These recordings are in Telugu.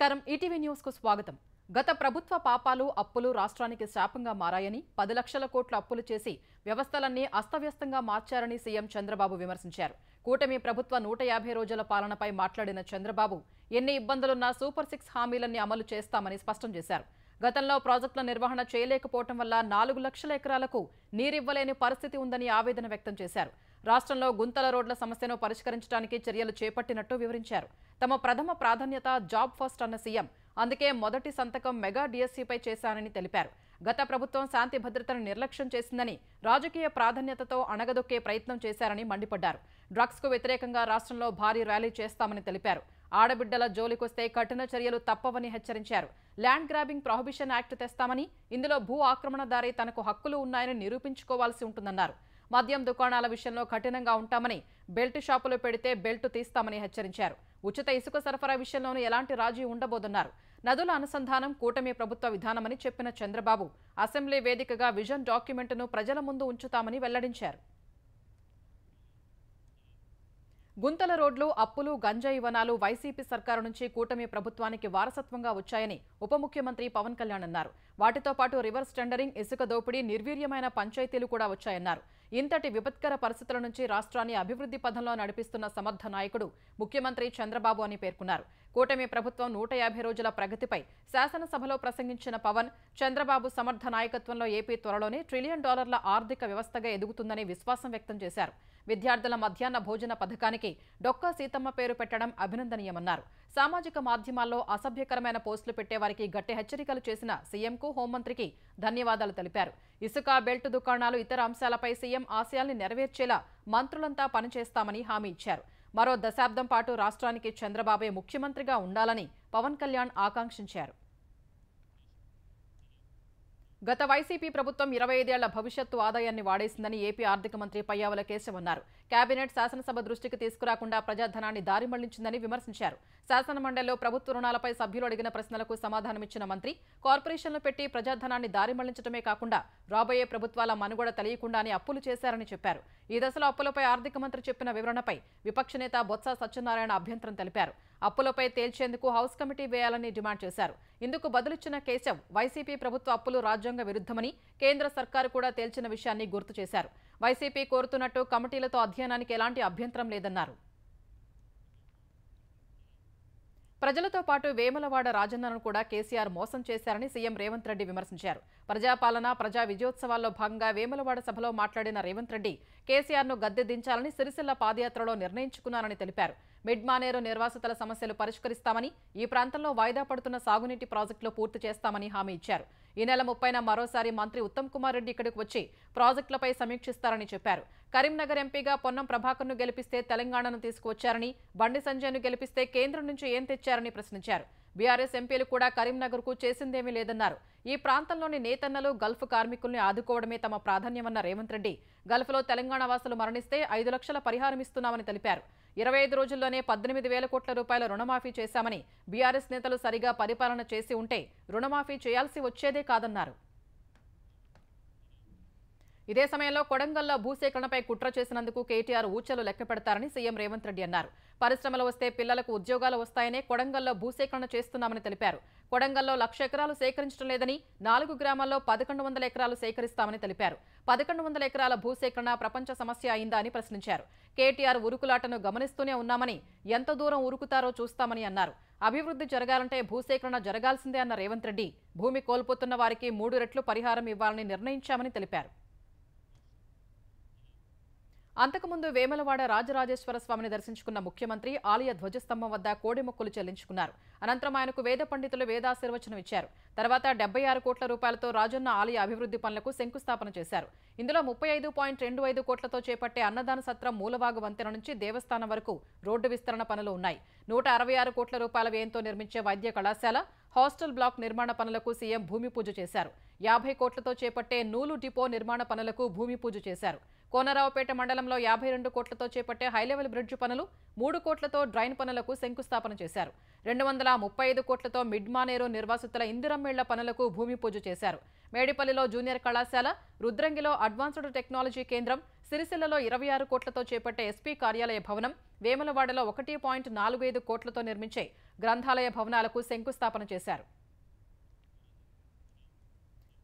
నమస్కారం ఈటీవీ న్యూస్ కు స్వాగతం. గత ప్రభుత్వ పాపాలు అప్పులు రాష్ట్రానికి శాపంగా మారాయని 10 లక్షల కోట్ల అప్పులు చేసి వ్యవస్థలన్నీ అస్తవ్యస్తంగా మార్చారని సీఎం చంద్రబాబు విమర్శించారు. కూటమి ప్రభుత్వ 150 రోజుల పాలనపై మాట్లాడిన చంద్రబాబు ఎన్ని ఇబ్బందులున్నా సూపర్ 6 హామీలన్నీ అమలు చేస్తామని స్పష్టం చేశారు. గతంలో ప్రాజెక్టుల నిర్వహణ చేయలేకపోవడం వల్ల 4 లక్షల ఎకరాలకు నీరివ్వలేని పరిస్థితి ఉందని ఆవేదన వ్యక్తం చేశారు. రాష్ట్రంలో గుంతల రోడ్ల సమస్యను పరిష్కరించడానికి చర్యలు చేపట్టినట్టు వివరించారు. తమ ప్రథమ ప్రాధాన్యత జాబ్ ఫస్ట్ అన్న సీఎం అందుకే మొదటి సంతకం మెగా డిఎస్సీపై చేశానని తెలిపారు. గత ప్రభుత్వం శాంతి భద్రతను నిర్లక్ష్యం చేసిందని, రాజకీయ ప్రాధాన్యతతో అణగదొక్కే ప్రయత్నం చేశారని మండిపడ్డారు. డ్రగ్స్ కు వ్యతిరేకంగా రాష్ట్రంలో భారీ ర్యాలీ చేస్తామని తెలిపారు. ఆడబిడ్డల జోలికొస్తే కఠిన చర్యలు తప్పవని హెచ్చరించారు. ల్యాండ్ గ్రాబింగ్ ప్రొహిబిషన్ యాక్ట్ తెస్తామని, ఇందులో భూ ఆక్రమణదారి తనకు హక్కులు ఉన్నాయని నిరూపించుకోవాల్సి ఉంటుందన్నారు. మద్యం దుకాణాల విషయంలో కఠినంగా ఉంటామని, బెల్ట్ షాపులు పెడితే బెల్ట్ తీస్తామని హెచ్చరించారు. ఉచిత ఇసుక సరఫరా విషయంలోనూ ఎలాంటి రాజీ ఉండబోదన్నారు. నదుల అనుసంధానం కూటమి ప్రభుత్వ విధానమని చెప్పిన చంద్రబాబు అసెంబ్లీ వేదికగా విజన్ డాక్యుమెంట్ను ప్రజల ముందు ఉంచుతామని వెల్లడించారు. గుంతల రోడ్లు, అప్పులు, గంజాయి వనాలు వైసీపీ సర్కారు నుంచి కూటమి ప్రభుత్వానికి వారసత్వంగా వచ్చాయని ఉప ముఖ్యమంత్రి పవన్ కళ్యాణ్ అన్నారు. వాటితో పాటు రివర్స్ టెండరింగ్, ఇసుక దోపిడీ, నిర్వీర్యమైన పంచాయతీలు కూడా వచ్చాయన్నారు. ఇంతటి విపత్కర పరిస్థితుల నుంచి రాష్ట్రాన్ని అభివృద్ధి పథంలో నడిపిస్తున్న సమర్థ నాయకుడు ముఖ్యమంత్రి చంద్రబాబు అని పేర్కొన్నారు. కూటమి ప్రభుత్వం 150 రోజుల ప్రగతిపై శాసనసభలో ప్రసంగించిన పవన్, చంద్రబాబు సమర్థ నాయకత్వంలో ఏపీ త్వరలోనే $1 ట్రిలియన్ ఆర్థిక వ్యవస్థగా ఎదుగుతుందని విశ్వాసం వ్యక్తం చేశారు. విద్యార్థుల మధ్యాహ్న భోజన పథకానికి డొక్కా సీతమ్మ పేరు పెట్టడం అభినందనీయమన్నారు. సామాజిక మాధ్యమాల్లో అసభ్యకరమైన పోస్టులు పెట్టేవారికి గట్టి హెచ్చరికలు చేసిన సీఎంకు, హోంమంత్రికి ధన్యవాదాలు తెలిపారు. ఇసుక, బెల్ట్ దుకాణాలు, ఇతర అంశాలపై సీఎం ఆశయాల్ని నెరవేర్చేలా మంత్రులంతా పనిచేస్తామని హామీ ఇచ్చారు. మరో దశాబ్దం పాటు రాష్ట్రానికి చంద్రబాబే ముఖ్యమంత్రిగా ఉండాలని పవన్ కళ్యాణ్ ఆకాంక్షించారు. గత వైసీపీ ప్రభుత్వం 25 ఏళ్ల భవిష్యత్తు ఆదాయాన్ని వాడేసిందని ఏపీ ఆర్థిక మంత్రి పయ్యావుల కేశవ్ అన్నారు. కేబినెట్ శాసనసభ దృష్టికి తీసుకురాకుండా ప్రజాధనాన్ని దారి మళ్లించిందని విమర్శించారు. శాసనమండలిలో ప్రభుత్వ రుణాలపై సభ్యులు అడిగిన ప్రశ్నలకు సమాధానమిచ్చిన మంత్రి, కార్పొరేషన్లు పెట్టి ప్రజాధనాన్ని దారి మళ్లించడమే కాకుండా రాబోయే ప్రభుత్వాల మనుగడ తెలియకుండానే అప్పులు చేశారని చెప్పారు. ఈ దశలో అప్పులపై ఆర్థిక మంత్రి చెప్పిన వివరణపై విపక్ష నేత బొత్స సత్యనారాయణ అభ్యంతరం తెలిపారు. అప్పులపై తేల్చేందుకు హౌస్ కమిటీ వేయాలని డిమాండ్ చేశారు. ఇందుకు బదులిచ్చిన కేశవ్, వైసీపీ ప్రభుత్వ అప్పులు రాజ్యాంగ విరుద్ధమని, కేంద్ర సర్కారు కూడా తేల్చిన విషయాన్ని గుర్తు చేశారు. వైసీపీ కోరుతున్నట్టు కమిటీలతో అధ్యయనానికి ఎలాంటి అభ్యంతరం లేదన్నారు. ప్రజలతో పాటు వేములవాడ రాజన్నను కూడా కేసీఆర్ మోసం చేశారని సీఎం రేవంత్ రెడ్డి విమర్శించారు. ప్రజాపాలన, ప్రజా విజయోత్సవాల్లో భాగంగా వేములవాడ సభలో మాట్లాడిన రేవంత్ రెడ్డి కేసీఆర్ను గద్దె దించాలని సిరిసిల్ల పాదయాత్రలో నిర్ణయించుకున్నారని తెలిపారు. మిడ్ మానేరు నిర్వాసితుల సమస్యలు పరిష్కరిస్తామని, ఈ ప్రాంతంలో వాయిదా పడుతున్న సాగునీటి ప్రాజెక్టులు పూర్తి చేస్తామని హామీ ఇచ్చారు. ఈ నెల 30న మరోసారి మంత్రి ఉత్తమ్ కుమార్ రెడ్డి ఇక్కడికి వచ్చి ప్రాజెక్టులపై సమీక్షిస్తారని చెప్పారు. కరీంనగర్ ఎంపీగా పొన్నం ప్రభాకర్ను గెలిపిస్తే తెలంగాణను తీసుకువచ్చారని, బండి సంజయ్ను గెలిపిస్తే కేంద్రం నుంచి ఏం తెచ్చారని ప్రశ్నించారు. బీఆర్ఎస్ ఎంపీలు కూడా కరీంనగర్కు చేసిందేమీ లేదన్నారు. ఈ ప్రాంతంలోని నేతన్నలు, గల్ఫ్ కార్మికుల్ని ఆదుకోవడమే తమ ప్రాధాన్యమన్న రేవంత్ రెడ్డి, గల్ఫ్లో తెలంగాణ వాసులు మరణిస్తే 5 లక్షల పరిహారం ఇస్తున్నామని తెలిపారు. 25 రోజుల్లోనే 18,000 కోట్ల రూపాయల రుణమాఫీ చేశామని, బీఆర్ఎస్ నేతలు సరిగా పరిపాలన చేసి ఉంటే రుణమాఫీ చేయాల్సి వచ్చేదే కాదన్నారు. ఇదే సమయంలో కొడంగల్లో భూసేకరణపై కుట్ర చేసినందుకు కేటీఆర్ ఊచలు లెక్క పెడతారని సీఎం రేవంత్ రెడ్డి అన్నారు. పరిశ్రమలు వస్తే పిల్లలకు ఉద్యోగాలు వస్తాయనే కొడంగల్లో భూసేకరణ చేస్తున్నామని తెలిపారు. కొడంగల్లో 1,00,000 ఎకరాలు సేకరించడం లేదని, 4 గ్రామాల్లో 1,100 ఎకరాలు సేకరిస్తామని తెలిపారు. 1,100 ఎకరాల భూసేకరణ ప్రపంచ సమస్య అయిందా అని ప్రశ్నించారు. కేటీఆర్ ఉరుకులాటను గమనిస్తూనే ఉన్నామని, ఎంత దూరం ఉరుకుతారో చూస్తామని అన్నారు. అభివృద్ధి జరగాలంటే భూసేకరణ జరగాల్సిందే అన్న రేవంత్ రెడ్డి, భూమి కోల్పోతున్న వారికి 3 రెట్లు పరిహారం ఇవ్వాలని నిర్ణయించామని తెలిపారు. అంతకుముందు వేములవాడ రాజరాజేశ్వర స్వామిని దర్శించుకున్న ముఖ్యమంత్రి ఆలయ ధ్వజస్తంభం వద్ద కోడి మొక్కులు చెల్లించుకున్నారు. అనంతరం ఆయనకు వేద పండితులు వేదాశీర్వచనం ఇచ్చారు. తర్వాత 76 కోట్ల రూపాయలతో రాజన్న ఆలయ అభివృద్ధి పనులకు శంకుస్థాపన చేశారు. ఇందులో 35.25 కోట్లతో చేపట్టే అన్నదాన సత్రం మూలవాగు వంతెన నుంచి దేవస్థానం వరకు రోడ్డు విస్తరణ పనులు ఉన్నాయి. 166 కోట్ల రూపాయల వ్యయంతో నిర్మించే వైద్య కళాశాల, హాస్టల్ బ్లాక్ నిర్మాణ పనులకు సీఎం భూమి పూజ చేశారు. 50 కోట్లతో చేపట్టే నూలు డిపో నిర్మాణ పనులకు భూమి పూజ చేశారు. కోనరావుపేట మండలంలో 52 కోట్లతో చేపట్టే హైలెవెల్ బ్రిడ్జ్ పనులు, 3 కోట్లతో డ్రైన్ పనులకు శంకుస్థాపన చేశారు. 235 కోట్లతో మిడ్ మానేరు నిర్వాసితుల ఇందిరమ్మేళ్ల పనులకు భూమి పూజ చేశారు. మేడిపల్లిలో జూనియర్ కళాశాల, రుద్రంగిలో అడ్వాన్స్డ్ టెక్నాలజీ కేంద్రం, సిరిసిల్లలో 26 కోట్లతో చేపట్టే ఎస్పీ కార్యాలయ భవనం, వేములవాడలో 1.45 కోట్లతో నిర్మించే గ్రంథాలయ భవనాలకు శంకుస్థాపన చేశారు.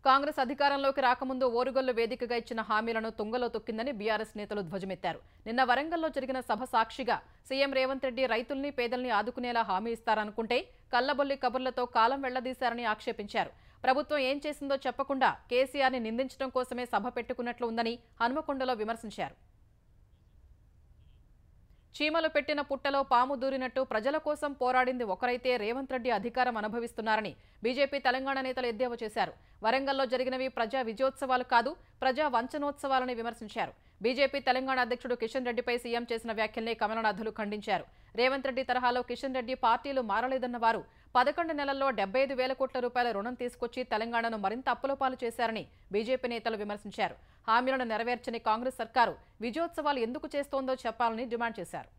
కాంగ్రెస్ అధికారంలోకి రాకముందు ఓరుగల్లు వేదికగా ఇచ్చిన హామీలను తుంగలో తొక్కిందని బీఆర్ఎస్ నేతలు ధ్వజమెత్తారు. నిన్న వరంగల్లో జరిగిన సభ సాక్షిగా సీఎం రేవంత్ రెడ్డి రైతుల్ని, పేదల్ని ఆదుకునేలా హామీ ఇస్తారనుకుంటే కల్లబొల్లి కబుర్లతో కాలం వెళ్లదీశారని ఆక్షేపించారు. ప్రభుత్వం ఏం చేసిందో చెప్పకుండా కేసీఆర్ని నిందించడం కోసమే సభ పెట్టుకున్నట్లు ఉందని హన్మకొండలో విమర్శించారు. చీమలు పెట్టిన పుట్టలో పాము దూరినట్టు ప్రజల కోసం పోరాడింది ఒకరైతే రేవంత్ రెడ్డి అధికారం అనుభవిస్తున్నారని బీజేపీ తెలంగాణ నేతలు ఎద్దేవా చేశారు. వరంగల్లో జరిగినవి ప్రజా విజయోత్సవాలు కాదు, ప్రజా వంచనోత్సవాలని విమర్శించారు. బీజేపీ తెలంగాణ అధ్యక్షుడు కిషన్ రెడ్డిపై సీఎం చేసిన వ్యాఖ్యల్ని కమలనాథులు ఖండించారు. రేవంత్ రెడ్డి తరహాలో కిషన్ రెడ్డి పార్టీలు మారలేదన్న వారు 11 నెలల్లో 75,000 కోట్ల రూపాయల రుణం తీసుకొచ్చి తెలంగాణను మరింత అప్పులపాలు చేశారని బీజేపీ నేతలు విమర్శించారు. హామీలను నెరవేర్చని కాంగ్రెస్ సర్కారు విజయోత్సవాలు ఎందుకు చేస్తోందో చెప్పాలని డిమాండ్ చేశారు.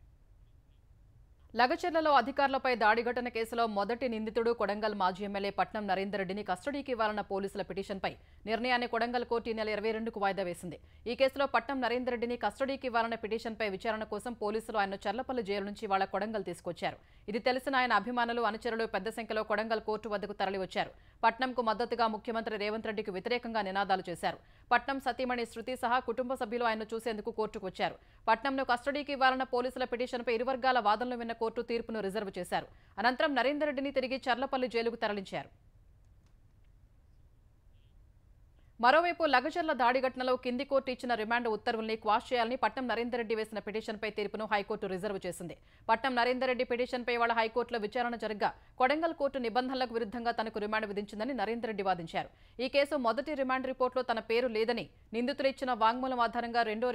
లగచర్లలో అధికారులపై దాడి ఘటన కేసులో మొదటి నిందితుడు కొడంగల్ మాజీ ఎమ్మెల్యే పట్నం నరేందర్ రెడ్డిని కస్టడీకి ఇవ్వాలన్న పోలీసుల పిటిషన్పై నిర్ణయాన్ని కొడంగల్ కోర్టు ఈ నెల 22కు వాయిదా వేసింది. ఈ కేసులో పట్నం నరేందర్ రెడ్డిని కస్టడీకి ఇవ్వాలన్న పిటిషన్పై విచారణ కోసం పోలీసులు ఆయన చర్లపల్లి జైలు నుంచి వాళ్ళ కొడంగల్ తీసుకొచ్చారు. ఇది తెలిసిన ఆయన అభిమానులు, అనుచరులు పెద్ద సంఖ్యలో కొడంగల్ కోర్టు వద్దకు తరలివచ్చారు. పట్నంకు మద్దతుగా ముఖ్యమంత్రి రేవంత్ రెడ్డికి వ్యతిరేకంగా నినాదాలు చేశారు. పట్నం సతీమణి శృతి సహా కుటుంబ సభ్యులు ఆయన్ను చూసేందుకు కోర్టుకు వచ్చారు. పట్నంను కస్టడీకి ఇవ్వాలన్న పోలీసుల పిటిషన్పై ఇరు వర్గాల వాదనలు విన్న కోర్టు తీర్పును రిజర్వ్ చేశారు. అనంతరం నరేందర్ రెడ్డిని తిరిగి చర్లపల్లి జైలుకు తరలించారు. మరోవైపు లగచర్ల దాడి ఘటనలో కింది కోర్టు ఇచ్చిన రిమాండ్ ఉత్తర్వుల్ని క్వాష్ చేయాలని పట్నం నరేందర్ రెడ్డి వేసిన పిటిషన్పై తీర్పును హైకోర్టు రిజర్వ్ చేసింది. పట్నం నరేందర్ రెడ్డి పిటిషన్పై వాళ్ళ హైకోర్టులో విచారణ జరగ్గా కొడంగల్ కోర్టు నిబంధనలకు విరుద్ధంగా తనకు రిమాండ్ విధించిందని నరేందర్ రెడ్డి వాదించారు. ఈ కేసు మొదటి రిమాండ్ రిపోర్టులో తన పేరు లేదని, నిందితులు ఇచ్చిన వాంగ్మూలం ఆధారంగా రెండో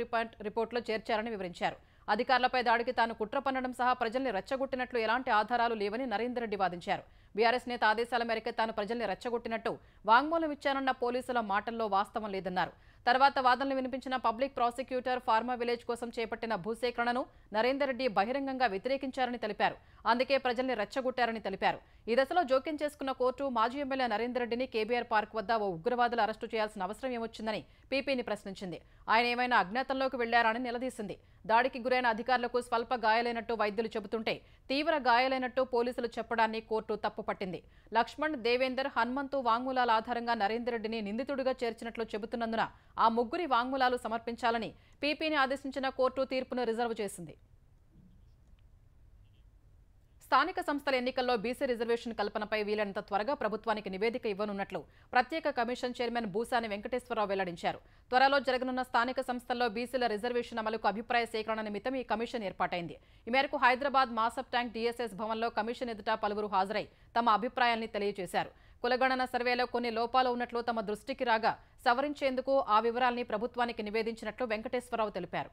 రిపోర్టులో చేర్చారని వివరించారు. అధికారులపై దాడికి తాను కుట్ర పన్నడం సహా ప్రజల్ని రెచ్చగొట్టినట్లు ఎలాంటి ఆధారాలు లేవని నరేందర్ రెడ్డి వాదించారు. బీఆర్ఎస్ నేత ఆదేశాల మేరకు తాను ప్రజల్ని రెచ్చగొట్టినట్టు వాంగ్మూలం ఇచ్చానన్న పోలీసుల మాటల్లో వాస్తవం లేదన్నారు. తర్వాత వాదనలు వినిపించిన పబ్లిక్ ప్రాసిక్యూటర్ ఫార్మా విలేజ్ కోసం చేపట్టిన భూసేకరణను నరేందర్ రెడ్డి బహిరంగంగా వ్యతిరేకించారని తెలిపారు. అందుకే ప్రజల్ని రెచ్చగొట్టారని తెలిపారు. ఈ దశలో జోక్యం చేసుకున్న కోర్టు మాజీ ఎమ్మెల్యే నరేందర్ రెడ్డిని కేబీఆర్ పార్క్ వద్ద ఓ ఉగ్రవాదులు అరెస్టు చేయాల్సిన అవసరం ఏమొచ్చిందని పీపీని ప్రశ్నించింది. ఆయన ఏమైనా అజ్ఞాతంలోకి వెళ్లారని నిలదీసింది. దాడికి గురైన అధికారులకు స్వల్ప గాయాలైనట్టు వైద్యులు చెబుతుంటే తీవ్ర గాయాలైనట్టు పోలీసులు చెప్పడాన్ని కోర్టు తప్పుపట్టింది. లక్ష్మణ్, దేవేందర్, హనుమంతు వాంగ్మూలాల ఆధారంగా నరేందర్ రెడ్డిని నిందితుడిగా చేర్చినట్లు చెబుతున్నందున ఆ ముగ్గురి వాంగ్మూలాలు సమర్పించాలని పీపీని ఆదేశించిన కోర్టు తీర్పును రిజర్వ్ చేసింది. స్థానిక సంస్థల ఎన్నికల్లో బీసీ రిజర్వేషన్ కల్పనపై వీలైనంత త్వరగా ప్రభుత్వానికి నివేదిక ఇవ్వనున్నట్లు ప్రత్యేక కమిషన్ చైర్మన్ భూసాని వెంకటేశ్వరరావు వెల్లడించారు. త్వరలో జరగనున్న స్థానిక సంస్థల్లో బీసీల రిజర్వేషన్ అమలుకు అభిప్రాయ సేకరణ నిమిత్తం ఈ కమిషన్ ఏర్పాటైంది. ఈ మేరకు హైదరాబాద్ మాసప్ ట్యాంక్ డీఎస్ఎస్ భవన్లో కమిషన్ ఎదుట పలువురు హాజరై తమ అభిప్రాయాల్ని తెలియజేశారు. కులగణన సర్వేలో కొన్ని లోపాలు ఉన్నట్లు తమ దృష్టికి రాగా సవరించేందుకు ఆ వివరాల్ని ప్రభుత్వానికి నివేదించినట్లు వెంకటేశ్వరరావు తెలిపారు.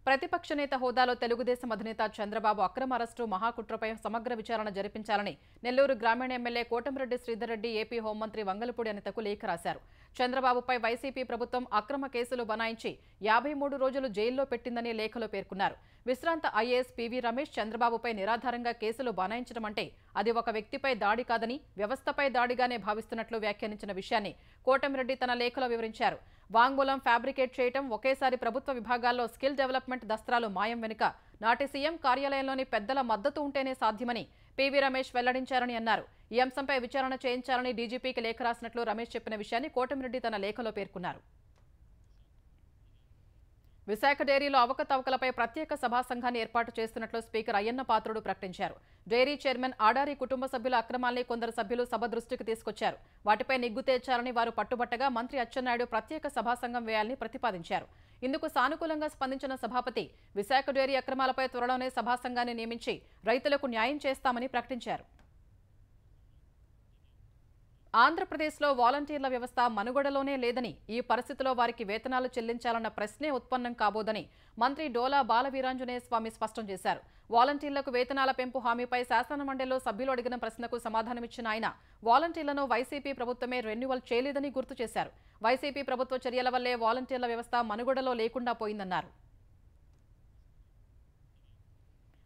ప్రతిపక్ష నేత హోదాలో తెలుగుదేశం అధినేత చంద్రబాబు అక్రమ అరెస్టు మహాకుట్రపై సమగ్ర విచారణ జరిపించాలని నెల్లూరు గ్రామీణ ఎమ్మెల్యే కోటంరెడ్డి శ్రీధర్ రెడ్డి ఏపీ హోంమంత్రి వంగలపూడి అనితకు లేఖ రాశారు. చంద్రబాబుపై వైసీపీ ప్రభుత్వం అక్రమ కేసులు బనాయించి 53 రోజులు జైల్లో పెట్టిందని లేఖలో పేర్కొన్నారు. విశ్రాంత ఐఏఎస్ పివి రమేష్ చంద్రబాబుపై నిరాధారంగా కేసులు బనాయించడం అంటే అది ఒక వ్యక్తిపై దాడి కాదని వ్యవస్థపై దాడిగానే భావిస్తున్నట్లు వ్యాఖ్యానించిన విషయాన్ని కోటంరెడ్డి తన లేఖలో వివరించారు. వాంగ్మూలం ఫ్యాబ్రికేట్ చేయటం, ఒకేసారి ప్రభుత్వ విభాగాల్లో స్కిల్ డెవలప్మెంట్ దస్త్రాలు మాయం వెనుక నాటి సీఎం కార్యాలయంలోని పెద్దల మద్దతు ఉంటేనే సాధ్యమని పివి రమేష్ వెల్లడించారని అన్నారు. ఈ అంశంపై విచారణ చేయించాలని డీజీపీకి లేఖ రాసినట్లు రమేష్ చెప్పిన విషయాన్ని కోటంరెడ్డి తన లేఖలో పేర్కొన్నారు. విశాఖ డైరీలో అవకతవకలపై ప్రత్యేక సభా సంఘాన్ని ఏర్పాటు చేస్తున్నట్లు స్పీకర్ అయ్యన్న పాత్రుడు ప్రకటించారు. డైరీ చైర్మన్ ఆడారి కుటుంబ సభ్యుల అక్రమాల్ని కొందరు సభ్యులు సభ దృష్టికి తీసుకొచ్చారు. వాటిపై నిగ్గు తేల్చాలని వారు పట్టుబట్టగా మంత్రి అచ్చెన్నాయుడు ప్రత్యేక సభా సంఘం వేయాలని ప్రతిపాదించారు. ఇందుకు సానుకూలంగా స్పందించిన సభాపతి విశాఖ డైరీ అక్రమాలపై త్వరలోనే సభా సంఘాన్ని నియమించి రైతులకు న్యాయం చేస్తామని ప్రకటించారు. ఆంధ్రప్రదేశ్లో వాలంటీర్ల వ్యవస్థ మనుగడలోనే లేదని, ఈ పరిస్థితిలో వారికి వేతనాలు చెల్లించాలన్న ప్రశ్నే ఉత్పన్నం కాబోదని మంత్రి డోలా బాలవీరాంజనేయ స్వామి స్పష్టం చేశారు. వాలంటీర్లకు వేతనాల పెంపు హామీపై శాసనమండలిలో సభ్యులు అడిగిన ప్రశ్నకు సమాధానమిచ్చిన ఆయన వాలంటీర్లను వైసీపీ ప్రభుత్వమే రెన్యువల్ చేయలేదని గుర్తు చేశారు. వైసీపీ ప్రభుత్వ చర్యల వల్లే వాలంటీర్ల వ్యవస్థ మనుగడలో లేకుండా పోయిందన్నారు.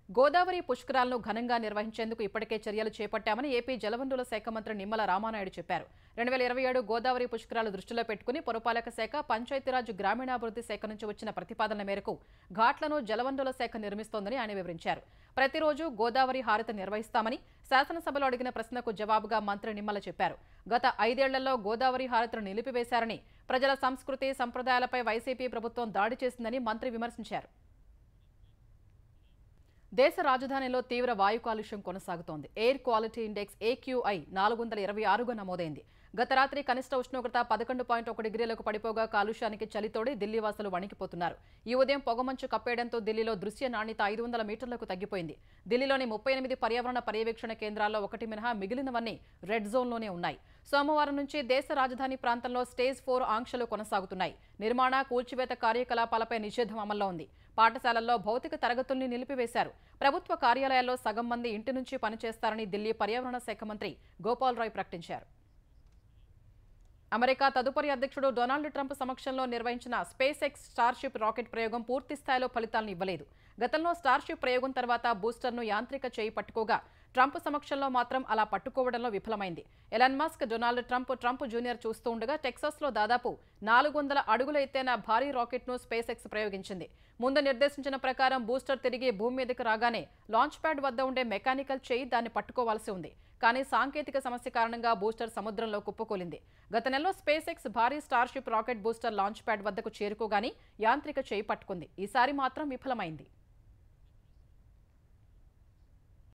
గోదావరి పుష్కరాలను ఘనంగా నిర్వహించేందుకు ఇప్పటికే చర్యలు చేపట్టామని ఏపీ జలవనరుల శాఖ మంత్రి నిమ్మల రామానాయుడు చెప్పారు. 2027 గోదావరి పుష్కరాలు దృష్టిలో పెట్టుకుని పురపాలక శాఖ, పంచాయతీరాజ్, గ్రామీణాభివృద్ధి శాఖ నుంచి వచ్చిన ప్రతిపాదనల మేరకు ఘాట్లను జలవనరుల శాఖ నిర్మిస్తోందని ఆయన వివరించారు. ప్రతిరోజు గోదావరి హారతి నిర్వహిస్తామని శాసనసభలో అడిగిన ప్రశ్నకు జవాబుగా మంత్రి నిమ్మల చెప్పారు. గత 5 ఏళ్లలో గోదావరి హారతిని నిలిపివేశారని, ప్రజల సంస్కృతి, సంప్రదాయాలపై వైసీపీ ప్రభుత్వం దాడి చేసిందని మంత్రి విమర్శించారు. దేశ రాజధానిలో తీవ్ర వాయు కాలుష్యం కొనసాగుతోంది. ఎయిర్ క్వాలిటీ ఇండెక్స్ AQI 426గా నమోదైంది. గత రాత్రి కనిష్ట ఉష్ణోగ్రత 11.1 డిగ్రీలకు పడిపోగా కాలుష్యానికి చలితోడి ఢిల్లీ వాసులు వణికిపోతున్నారు. ఈ ఉదయం పొగమంచు కప్పేయడంతో ఢిల్లీలో దృశ్య నాణ్యత 500 మీటర్లకు తగ్గిపోయింది. ఢిల్లీలోని 38 పర్యావరణ పర్యవేక్షణ కేంద్రాల్లో ఒకటి మినహా మిగిలినవన్నీ రెడ్ జోన్లోనే ఉన్నాయి. సోమవారం నుంచి దేశ రాజధాని ప్రాంతంలో స్టేజ్ 4 ఆంక్షలు కొనసాగుతున్నాయి. నిర్మాణ, కూల్చివేత కార్యకలాపాలపై నిషేధం అమల్లో ఉంది. పాఠశాలల్లో భౌతిక తరగతుల్ని నిలిపివేశారు. ప్రభుత్వ కార్యాలయాల్లో సగం మంది ఇంటి నుంచి పనిచేస్తారని ఢిల్లీ పర్యావరణ శాఖ మంత్రి గోపాల్ రాయ్ ప్రకటించారు. అమెరికా తదుపరి అధ్యక్షుడు డొనాల్డ్ ట్రంప్ సమక్షంలో నిర్వహించిన స్పేస్ ఎక్స్ స్టార్షిప్ రాకెట్ ప్రయోగం పూర్తి స్థాయిలో ఫలితాలను ఇవ్వలేదు. గతంలో స్టార్షిప్ ప్రయోగం తర్వాత బూస్టర్ను యాంత్రిక చేయి పట్టుకోగా ట్రంప్ సమక్షంలో మాత్రం అలా పట్టుకోవడంలో విఫలమైంది. Elon Musk, Donald Trump junior చూస్తూ ఉండగా టెక్సాస్లో దాదాపు 400 అడుగుల ఎత్తైన భారీ రాకెట్ను స్పేస్ ఎక్స్ ప్రయోగించింది. ముందు నిర్దేశించిన ప్రకారం బూస్టర్ తిరిగి భూమి మీదకు రాగానే లాంచ్ ప్యాడ్ వద్ద ఉండే మెకానికల్ చేయి దాన్ని పట్టుకోవాల్సి ఉంది. కానీ సాంకేతిక సమస్య కారణంగా బూస్టర్ సముద్రంలో కుప్పకూలింది. గత నెలలో స్పేస్ ఎక్స్ భారీ Starship rocket booster launch pad వద్దకు చేరుకోగానే యాంత్రిక చేయి పట్టుకుంది. ఈసారి మాత్రం విఫలమైంది.